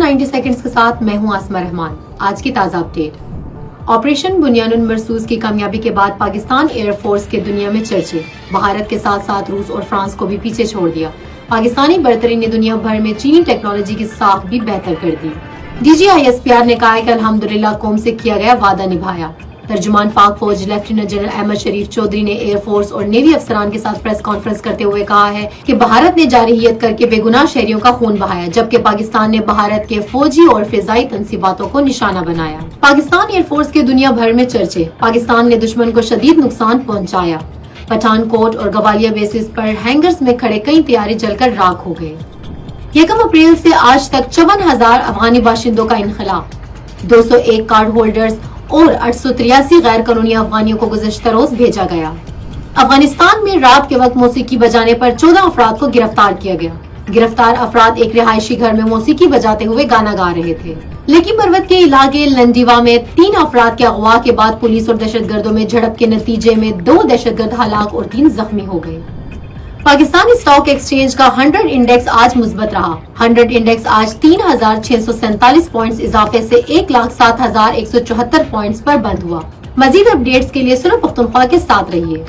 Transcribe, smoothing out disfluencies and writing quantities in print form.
90 seconds کے ساتھ میں ہوں آسمہ رحمان۔ آج کی تازہ اپڈیٹ۔ آپریشن بنیان مرصوص کی کامیابی کے بعد پاکستان ایئر فورس کے دنیا میں چرچے، بھارت کے ساتھ ساتھ روس اور فرانس کو بھی پیچھے چھوڑ دیا۔ پاکستانی برتری نے دنیا بھر میں چینی ٹیکنالوجی کی ساکھ بھی بہتر کر دی۔ DGISPR نے کہا کہ الحمدللہ قوم سے کیا گیا وعدہ نبھایا۔ ترجمان پاک فوج لیفٹیننٹ جنرل احمد شریف چودھری نے ایئر فورس اور نیوی افسران کے ساتھ پریس کانفرنس کرتے ہوئے کہا ہے کہ بھارت نے جارحیت کر کے بے گناہ شہریوں کا خون بہایا، جبکہ پاکستان نے بھارت کے فوجی اور فضائی تنصیباتوں کو نشانہ بنایا۔ پاکستان ایئر فورس کے دنیا بھر میں چرچے، پاکستان نے دشمن کو شدید نقصان پہنچایا۔ پٹھان کوٹ اور گوالیا بیسز پر ہینگرز میں کھڑے کئی طیارے جل کر راکھ ہو گئے۔ 1 اپریل سے آج تک 54,000 افغانی باشندوں کا انخلاء، 201 کارڈ ہولڈرز اور 883 غیر قانونی افغانیوں کو گزشتہ روز بھیجا گیا۔ افغانستان میں رات کے وقت موسیقی بجانے پر 14 افراد کو گرفتار کیا گیا۔ گرفتار افراد ایک رہائشی گھر میں موسیقی بجاتے ہوئے گانا گا رہے تھے۔ لیکن پروت کے علاقے لنڈیوا میں 3 افراد کے اغوا کے بعد پولیس اور دہشت گردوں میں جھڑپ کے نتیجے میں 2 دہشت گرد ہلاک اور 3 زخمی ہو گئے۔ پاکستانی اسٹاک ایکسچینج کا 100 انڈیکس آج مثبت رہا۔ 100 انڈیکس آج 3,647 پوائنٹس اضافے سے 1,07,174 پوائنٹس پر بند ہوا۔ مزید اپڈیٹس کے لیے سنو پختونخوا کے ساتھ رہیے۔